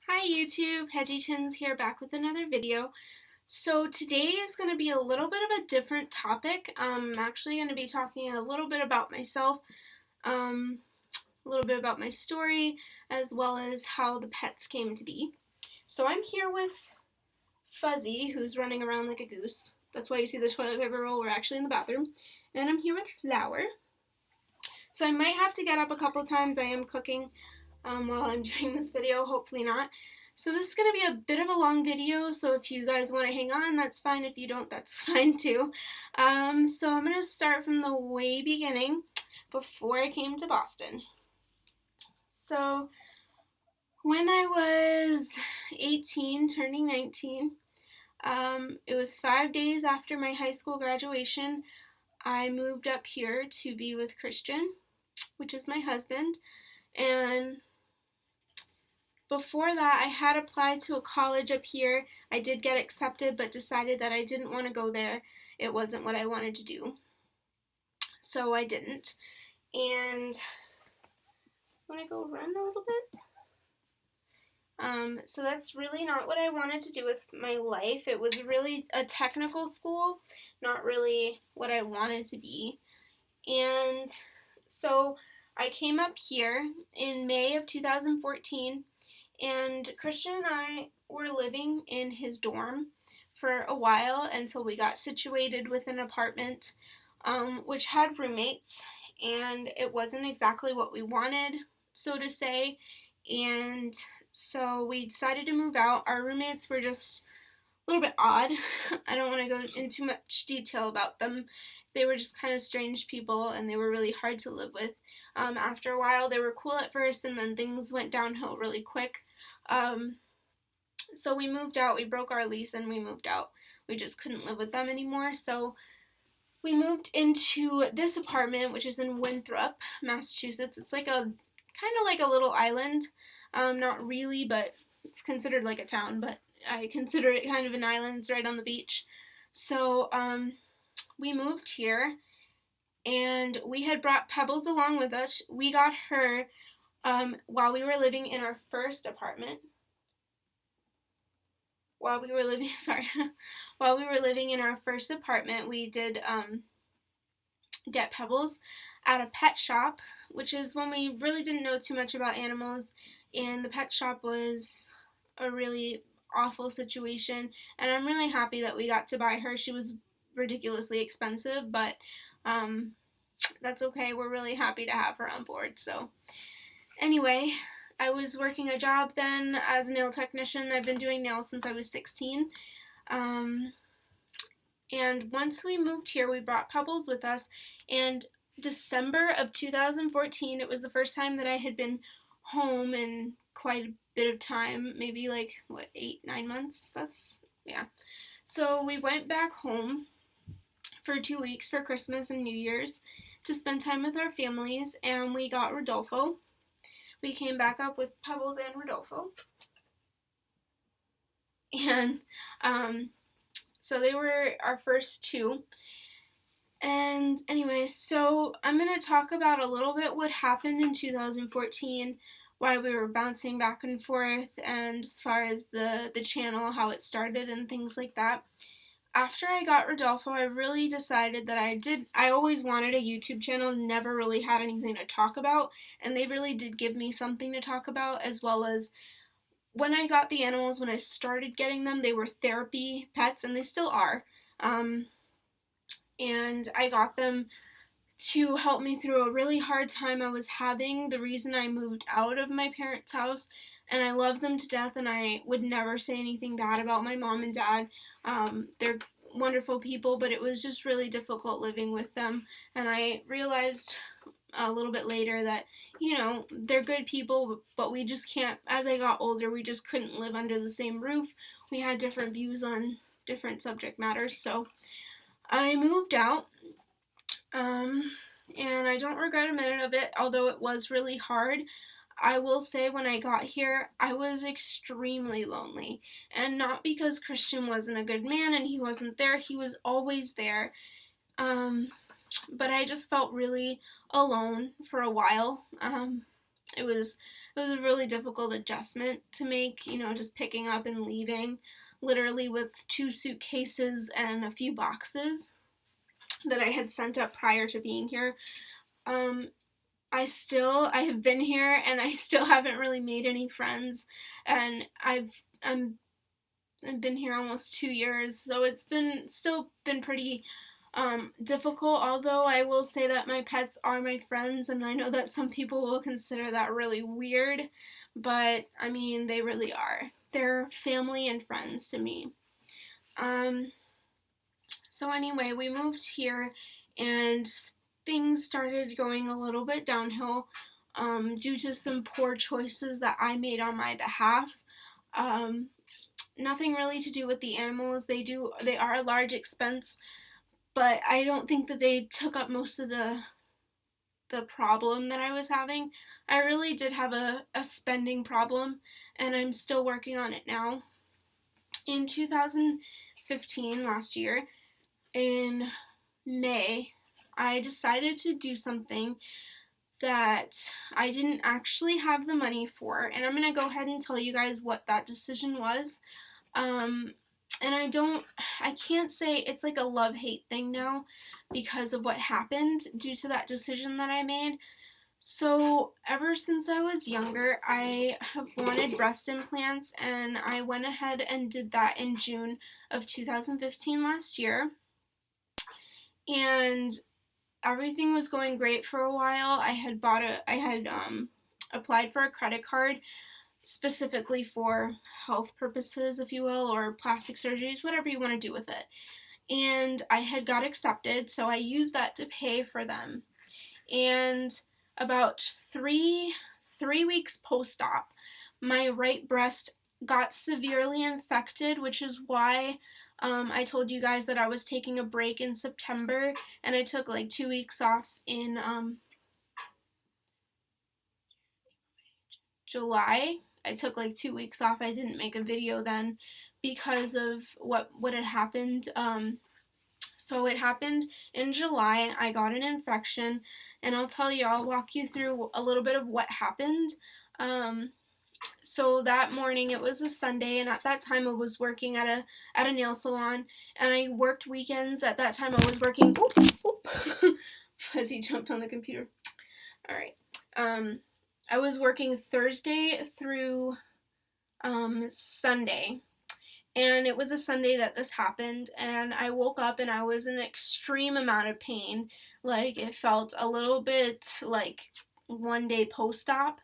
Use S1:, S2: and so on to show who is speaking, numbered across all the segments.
S1: Hi YouTube, Hedgiechins here back with another video. So today is going to be a little bit of a different topic. I'm actually going to be talking a little bit about myself, um, a little bit about my story, as well as how the pets came to be. So I'm here with Fuzzy, who's running around like a goose. That's why you see the toilet paper roll. We're actually in the bathroom. And I'm here with Flower. So I might have to get up a couple times. I am cooking while I'm doing this video, hopefully not. So this is going to be a bit of a long video, so if you guys want to hang on, that's fine. If you don't, that's fine too. So I'm going to start from the way beginning, before I came to Boston. So when I was 18, turning 19, it was 5 days after my high school graduation, I moved up here to be with Christian, which is my husband, and before that, I had applied to a college up here. I did get accepted, but decided that I didn't want to go there. It wasn't what I wanted to do. So I didn't. And want to go run a little bit? So that's really not what I wanted to do with my life. It was really a technical school, not really what I wanted to be. And so I came up here in May of 2014. And Christian and I were living in his dorm for a while until we got situated with an apartment which had roommates, and it wasn't exactly what we wanted, so to say. And so we decided to move out. Our roommates were just a little bit odd. I don't want to go into much detail about them. They were just kind of strange people, and they were really hard to live with. After a while, they were cool at first, and then things went downhill really quick. So we moved out. We broke our lease and we moved out. We just couldn't live with them anymore. So we moved into this apartment, which is in Winthrop, Massachusetts. It's like a kind of like a little island. Not really, but it's considered like a town, but I consider it kind of an island. It's right on the beach. So we moved here, and we had brought Pebbles along with us. We got her while we were living in our first apartment. While we were living, sorry, while we were living in our first apartment, we did get Pebbles at a pet shop, which is when we really didn't know too much about animals, and the pet shop was a really awful situation, and I'm really happy that we got to buy her. She was ridiculously expensive, but that's okay. We're really happy to have her on board. So anyway, I was working a job then as a nail technician. I've been doing nails since I was 16. And once we moved here, we brought Pebbles with us. And December of 2014, it was the first time that I had been home in quite a bit of time, maybe like, 8-9 months? Yeah. So we went back home for 2 weeks for Christmas and New Year's to spend time with our families, and we got Rodolfo. We came back up with Pebbles and Rodolfo. And so they were our first two. And anyway, so I'm going to talk about a little bit what happened in 2014, why we were bouncing back and forth, and as far as the channel, how it started, and things like that. After I got Rodolfo, I really decided that I always wanted a YouTube channel, never really had anything to talk about, and they really did give me something to talk about, as well as when I got the animals, when I started getting them, they were therapy pets, and they still are. And I got them to help me through a really hard time I was having, the reason I moved out of my parents' house, and I love them to death, and I would never say anything bad about my mom and dad. They're wonderful people, but it was just really difficult living with them, and I realized a little bit later that, they're good people, but we just can't, as I got older, we just couldn't live under the same roof. We had different views on different subject matters, so I moved out, and I don't regret a minute of it, although it was really hard. I will say when I got here, I was extremely lonely, and not because Christian wasn't a good man and he wasn't there, he was always there, but I just felt really alone for a while, it was a really difficult adjustment to make, you know, just picking up and leaving, literally with 2 suitcases and a few boxes that I had sent up prior to being here. I have been here and I still haven't really made any friends, and I've been here almost 2 years, so it's still been pretty difficult, although I will say that my pets are my friends, and I know that some people will consider that really weird, but I mean, they really are. They're family and friends to me. So anyway, we moved here, and things started going a little bit downhill due to some poor choices that I made on my behalf. Nothing really to do with the animals. They are a large expense, but I don't think that they took up most of the problem that I was having. I really did have a spending problem, and I'm still working on it now. In 2015, last year, in May, I decided to do something that I didn't actually have the money for, and I'm going to go ahead and tell you guys what that decision was. And I can't say it's like a love-hate thing now because of what happened due to that decision that I made. So ever since I was younger, I have wanted breast implants, and I went ahead and did that in June of 2015 last year. And everything was going great for a while. I had applied for a credit card specifically for health purposes, if you will, or plastic surgeries, whatever you want to do with it. And I had got accepted, so I used that to pay for them. And about three weeks post-op, my right breast got severely infected, which is why I told you guys that I was taking a break in September, and I took like 2 weeks off in July. I took like 2 weeks off. I didn't make a video then because of what had happened. So it happened in July. I got an infection, and I'll walk you through a little bit of what happened. So that morning, it was a Sunday, and at that time I was working at a nail salon, and I worked weekends. At that time I was working Fuzzy jumped on the computer. All right. I was working Thursday through Sunday, and it was a Sunday that this happened, and I woke up and I was in an extreme amount of pain. Like, it felt a little bit like one day post-op,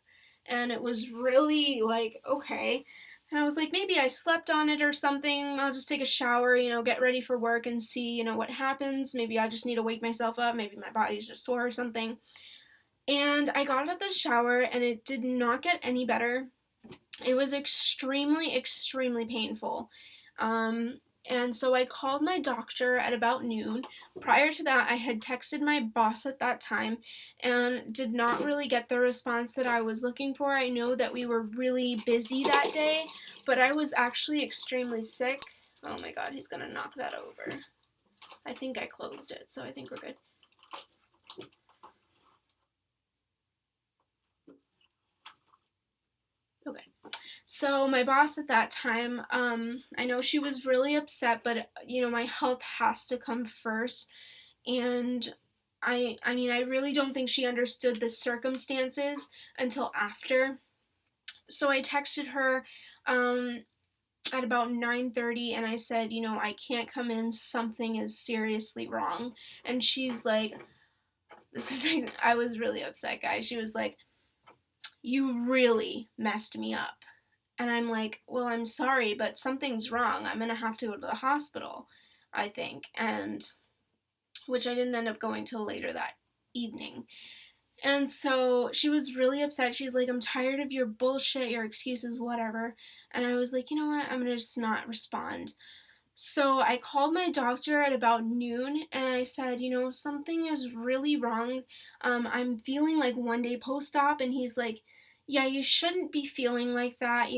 S1: and it was really like, okay. And I was like, maybe I slept on it or something. I'll just take a shower, get ready for work and see, what happens. Maybe I just need to wake myself up. Maybe my body's just sore or something. And I got out of the shower, and it did not get any better. It was extremely, extremely painful. And so I called my doctor at about noon. Prior to that, I had texted my boss at that time and did not really get the response that I was looking for. I know that we were really busy that day, but I was actually extremely sick. Oh my god, he's gonna knock that over. I think I closed it, so I think we're good. Okay. So my boss at that time, I know she was really upset, but my health has to come first. And I mean, I really don't think she understood the circumstances until after. So I texted her at about 9:30, and I said, I can't come in. Something is seriously wrong. And she's like, I was really upset, guys. She was like, you really messed me up. And I'm like, well, I'm sorry, but something's wrong. I'm going to have to go to the hospital, I think. And which I didn't end up going till later that evening. And so she was really upset. She's like, I'm tired of your bullshit, your excuses, whatever. And I was like, you know what? I'm going to just not respond. So I called my doctor at about noon, and I said, something is really wrong. I'm feeling like one day post-op, and he's like, yeah, you shouldn't be feeling like that,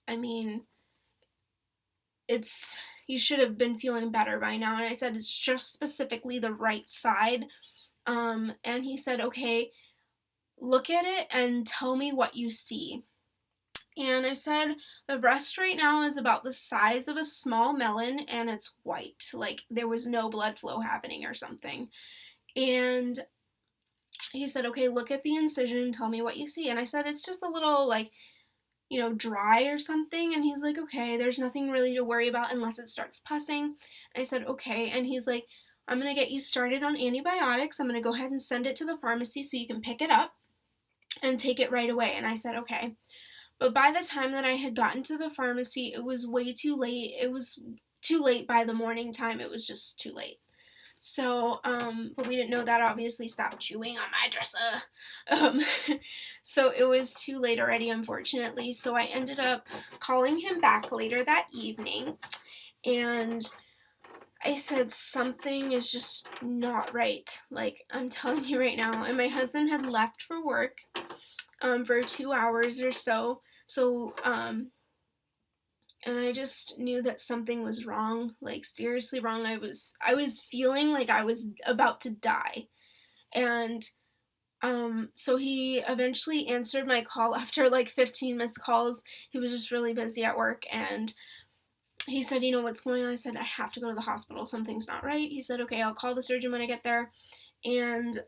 S1: I mean, you should have been feeling better by now. And I said, it's just specifically the right side. And he said, okay, look at it and tell me what you see. And I said, the breast right now is about the size of a small melon and it's white. Like there was no blood flow happening or something. And he said, okay, look at the incision, tell me what you see. And I said, it's just a little like, dry or something. And he's like, okay, there's nothing really to worry about unless it starts pussing. I said, okay. And he's like, I'm going to get you started on antibiotics. I'm going to go ahead and send it to the pharmacy so you can pick it up and take it right away. And I said, okay. But by the time that I had gotten to the pharmacy, it was way too late. It was too late by the morning time. It was just too late. So, but we didn't know that. Obviously, stop chewing on my dresser. Um, so it was too late already, unfortunately. So I ended up calling him back later that evening, and I said, something is just not right. Like, I'm telling you right now. And my husband had left for work, for 2 hours or so. So, and I just knew that something was wrong, like seriously wrong. I was feeling like I was about to die. And so he eventually answered my call after like 15 missed calls. He was just really busy at work, and he said, what's going on? I said, I have to go to the hospital. Something's not right. He said, okay, I'll call the surgeon when I get there. And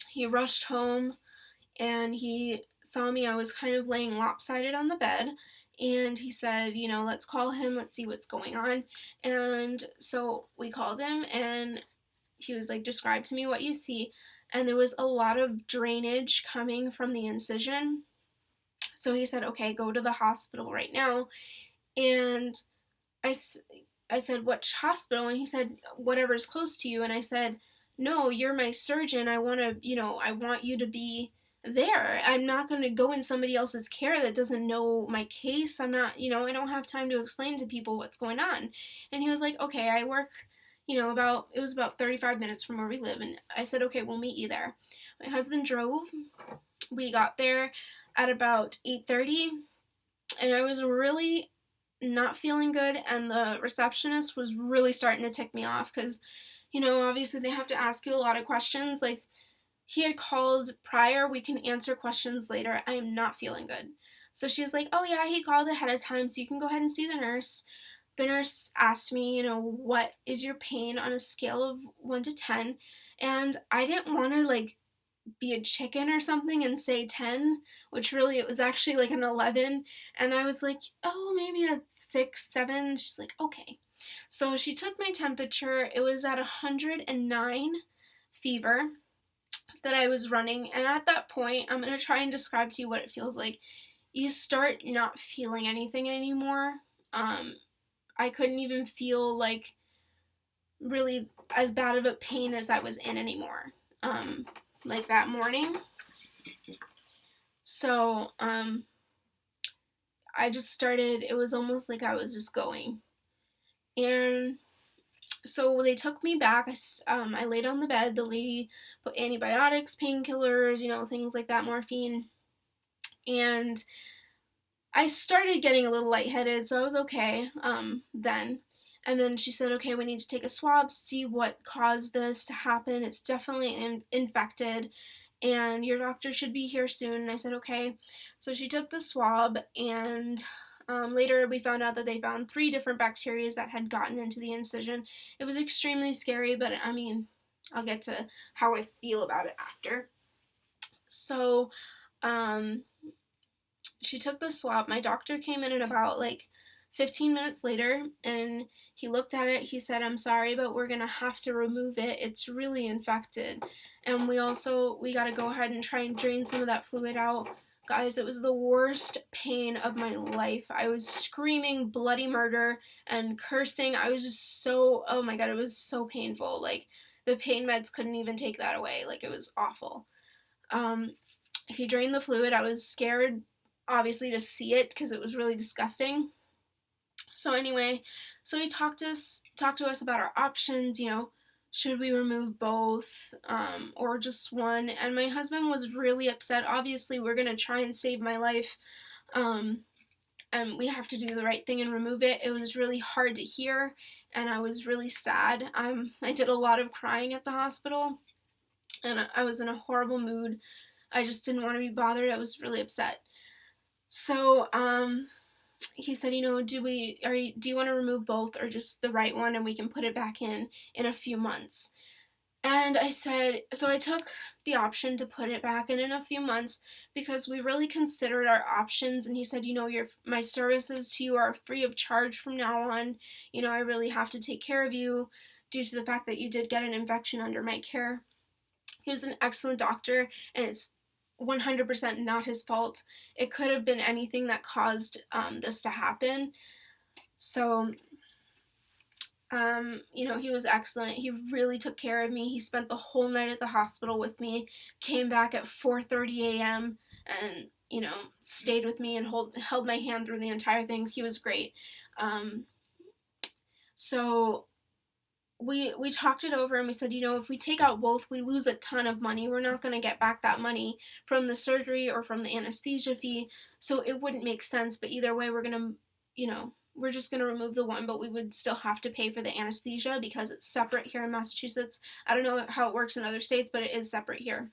S1: he rushed home, and he saw me. I was kind of laying lopsided on the bed. And he said, let's call him, let's see what's going on. And so we called him, and he was like, describe to me what you see. And there was a lot of drainage coming from the incision. So he said, okay, go to the hospital right now. And I said, which hospital? And he said, whatever's close to you. And I said, no, you're my surgeon. I want you to be there. I'm not going to go in somebody else's care that doesn't know my case. I'm not, I don't have time to explain to people what's going on. And he was like, okay, I work, it was about 35 minutes from where we live. And I said, okay, we'll meet you there. My husband drove. We got there at about 8:30, and I was really not feeling good, and the receptionist was really starting to tick me off because, obviously they have to ask you a lot of questions. Like, he had called prior, we can answer questions later. I am not feeling good. So she's like, oh yeah, he called ahead of time, so you can go ahead and see the nurse. The nurse asked me, what is your pain on a scale of 1 to 10? And I didn't want to, like, be a chicken or something and say 10, which really it was actually like an 11. And I was like, oh, maybe a 6, 7. She's like, okay. So she took my temperature. It was at 109 fever that I was running. And at that point, I'm going to try and describe to you what it feels like. You start not feeling anything anymore. I couldn't even feel like really as bad of a pain as I was in anymore. Like that morning. So, I just started, it was almost like I was just going. And so they took me back. I laid on the bed. The lady put antibiotics, painkillers, things like that, morphine. And I started getting a little lightheaded, so I was okay then. And then she said, okay, we need to take a swab, see what caused this to happen. It's definitely infected, and your doctor should be here soon. And I said, okay. So she took the swab, and later we found out that they found 3 different bacteria that had gotten into the incision. It was extremely scary, but I mean, I'll get to how I feel about it after. So, she took the swab. My doctor came in at about like 15 minutes later, and he looked at it. He said, I'm sorry, but we're going to have to remove it. It's really infected. And we got to go ahead and try and drain some of that fluid out. Guys, it was the worst pain of my life. I was screaming bloody murder and cursing. I was just so, oh my God, it was so painful. Like, the pain meds couldn't even take that away. Like, it was awful. He drained the fluid. I was scared, obviously, to see it because it was really disgusting. So anyway, so he talked to us about our options, should we remove both or just one? And my husband was really upset. Obviously, we're going to try and save my life, and we have to do the right thing and remove it. It was really hard to hear, and I was really sad. I did a lot of crying at the hospital, and I was in a horrible mood. I just didn't want to be bothered. I was really upset. So, he said, do you want to remove both or just the right one, and we can put it back in a few months? And I said, so I took the option to put it back in a few months because we really considered our options. And he said, my services to you are free of charge from now on. I really have to take care of you due to the fact that you did get an infection under my care. He was an excellent doctor, and it's 100% not his fault. It could have been anything that caused this to happen. So, he was excellent. He really took care of me. He spent the whole night at the hospital with me, came back at 4:30 a.m. and, stayed with me and held my hand through the entire thing. He was great. So we talked it over, and we said, if we take out both, we lose a ton of money. We're not going to get back that money from the surgery or from the anesthesia fee, so it wouldn't make sense. But either way, we're just going to remove the one, but we would still have to pay for the anesthesia because it's separate here in Massachusetts. I don't know how it works in other states, but it is separate here.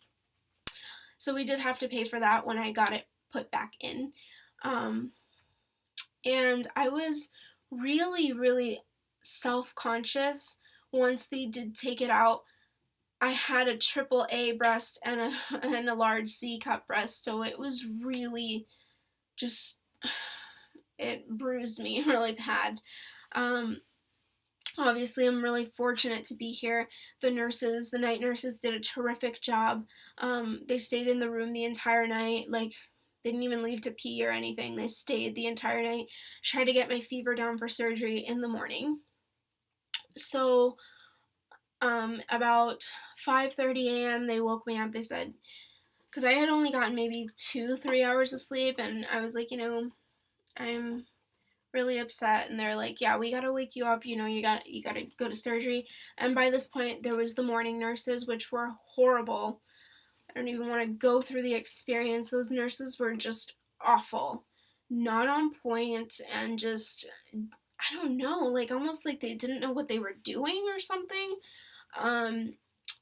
S1: So we did have to pay for that when I got it put back in. And I was really, really self-conscious once they did take it out. I had a AAA breast and a large C cup breast, so it was really just, it bruised me really bad. Obviously, I'm really fortunate to be here. The night nurses did a terrific job. They stayed in the room the entire night, they didn't even leave to pee or anything. They stayed the entire night, tried to get my fever down for surgery in the morning. So, about 5:30 a.m., they woke me up. They said, because I had only gotten maybe 2-3 hours of sleep, and I was like, I'm really upset. And they're like, yeah, we gotta wake you up. You gotta go to surgery. And by this point, there was the morning nurses, which were horrible. I don't even want to go through the experience. Those nurses were just awful, not on point, and just, I don't know, almost like they didn't know what they were doing or something.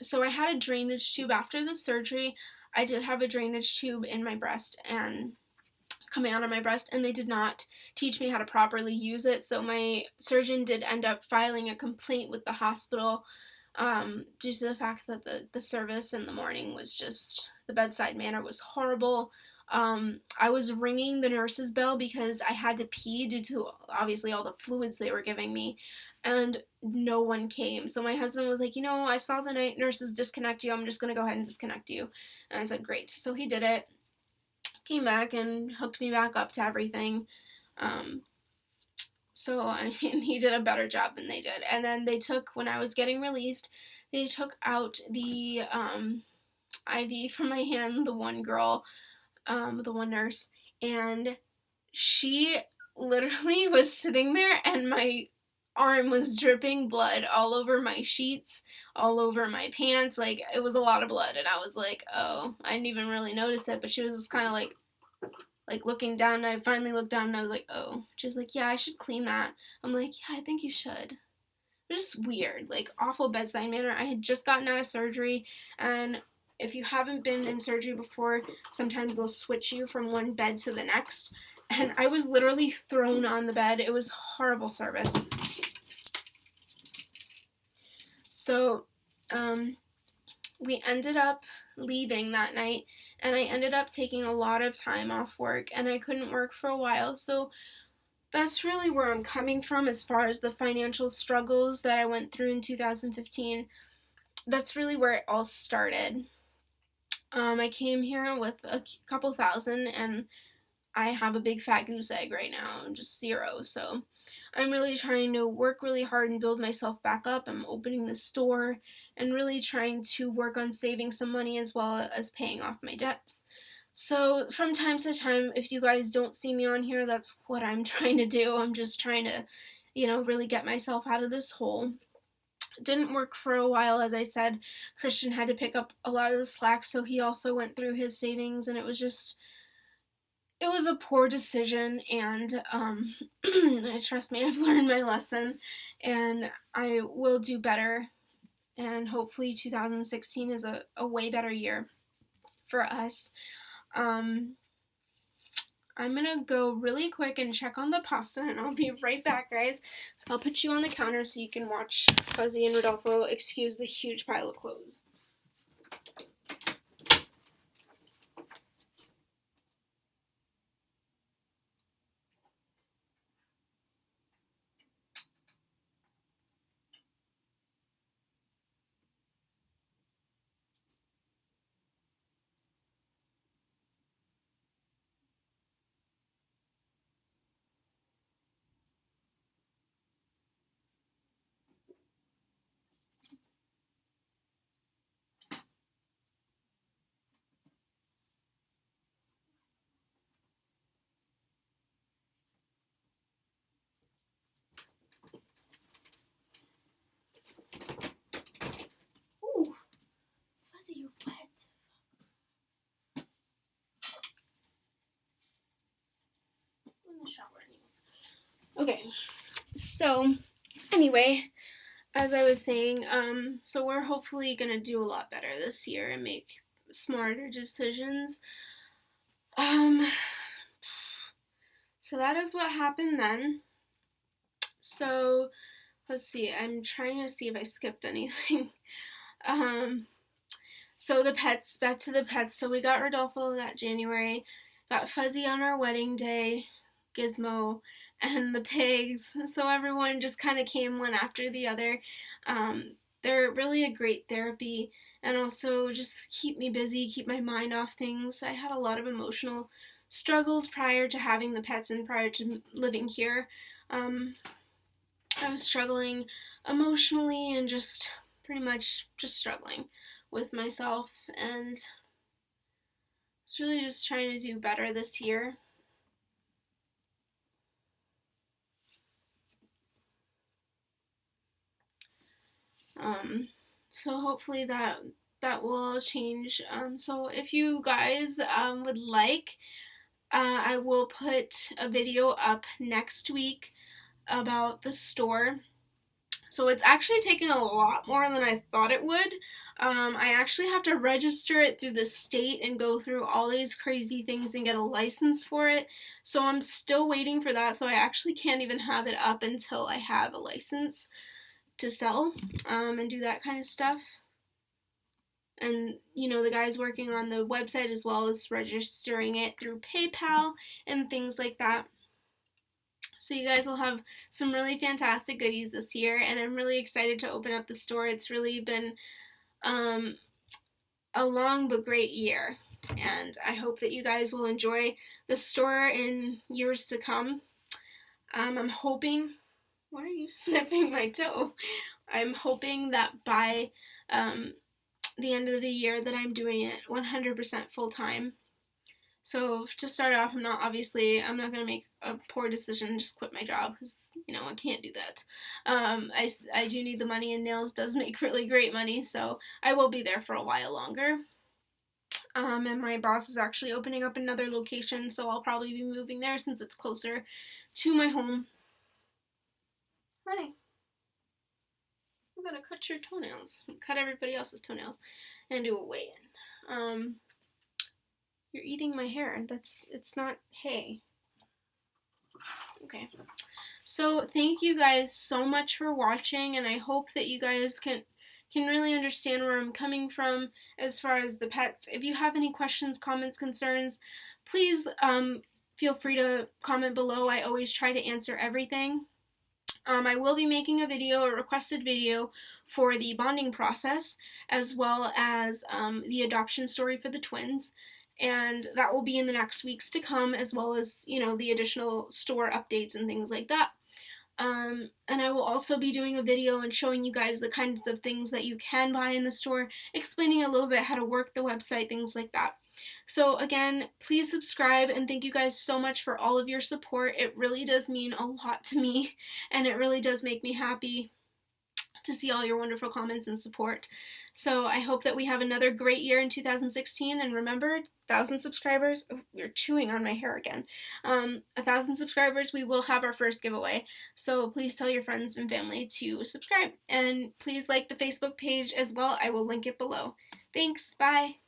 S1: So I had a drainage tube after the surgery. I did have a drainage tube in my breast and coming out of my breast, and they did not teach me how to properly use it. So my surgeon did end up filing a complaint with the hospital due to the fact that the service in the morning was just, the bedside manner was horrible. I was ringing the nurse's bell because I had to pee due to obviously all the fluids they were giving me, and no one came. So my husband was like, I saw the night nurses disconnect you. I'm just going to go ahead and disconnect you. And I said, great. So he did it, came back and hooked me back up to everything. So he did a better job than they did. And then when I was getting released, they took out the IV from my hand, the one girl, the one nurse, and she literally was sitting there, and my arm was dripping blood all over my sheets, all over my pants. It was a lot of blood, and I was like, oh, I didn't even really notice it, but she was just kind of like looking down, and I finally looked down, and I was like, oh. She was like, yeah, I should clean that. I'm like, yeah, I think you should. It was just weird, awful bedside manner. I had just gotten out of surgery, and if you haven't been in surgery before, sometimes they'll switch you from one bed to the next, and I was literally thrown on the bed. It was horrible service. So, we ended up leaving that night, and I ended up taking a lot of time off work, and I couldn't work for a while. So that's really where I'm coming from as far as the financial struggles that I went through in 2015. That's really where it all started. I came here with a couple thousand, and I have a big fat goose egg right now, just zero. So I'm really trying to work really hard and build myself back up. I'm opening the store and really trying to work on saving some money as well as paying off my debts. So from time to time, if you guys don't see me on here, that's what I'm trying to do. I'm just trying to, really get myself out of this hole. It didn't work for a while, as I said. Christian had to pick up a lot of the slack, so he also went through his savings, and it was a poor decision, and trust me, I've learned my lesson, and I will do better, and hopefully 2016 is a way better year for us. I'm gonna go really quick and check on the pasta, and I'll be right back, guys. So I'll put you on the counter so you can watch Fuzzy and Rodolfo excuse the huge pile of clothes. Ooh, Fuzzy, you're wet. In the shower anyway. Okay, so anyway, as I was saying, so we're hopefully gonna do a lot better this year and make smarter decisions. So that is what happened then. So let's see, I'm trying to see if I skipped anything. So the pets, back to the pets. So we got Rodolfo that January, got Fuzzy on our wedding day, Gizmo, and the pigs. So everyone just kind of came one after the other. They're really a great therapy, and also just keep me busy, keep my mind off things. I had a lot of emotional struggles prior to having the pets and prior to living here. I was struggling emotionally and just pretty much just struggling with myself, and I was really just trying to do better this year. So hopefully that will change. So if you guys would like, I will put a video up next week about the store. So it's actually taking a lot more than I thought it would. I actually have to register it through the state and go through all these crazy things and get a license for it. So I'm still waiting for that. So I actually can't even have it up until I have a license to sell and do that kind of stuff. And, you know, the guy's working on the website as well as registering it through PayPal and things like that. So you guys will have some really fantastic goodies this year, and I'm really excited to open up the store. It's really been a long but great year, and I hope that you guys will enjoy the store in years to come. I'm hoping, why are you sniffing my toe? I'm hoping that by the end of the year that I'm doing it 100% full time. So to start off, I'm not going to make a poor decision and just quit my job, because, you know, I can't do that. I do need the money, and nails does make really great money, so I will be there for a while longer. And my boss is actually opening up another location, so I'll probably be moving there since it's closer to my home. Hi. I'm gonna cut your toenails. Cut everybody else's toenails and do a weigh-in. You're eating my hair. It's not hay. Okay. So thank you guys so much for watching, and I hope that you guys can really understand where I'm coming from as far as the pets. If you have any questions, comments, concerns, please feel free to comment below. I always try to answer everything. I will be making a video, a requested video, for the bonding process, as well as the adoption story for the twins, and that will be in the next weeks to come, as well as, you know, the additional store updates and things like that. And I will also be doing a video and showing you guys the kinds of things that you can buy in the store, explaining a little bit how to work the website, things like that. So again, please subscribe, and thank you guys so much for all of your support. It really does mean a lot to me, and it really does make me happy to see all your wonderful comments and support. So I hope that we have another great year in 2016, and remember, 1,000 subscribers, oh, you're chewing on my hair again, 1,000 subscribers, we will have our first giveaway, so please tell your friends and family to subscribe, and please like the Facebook page as well. I will link it below. Thanks, bye!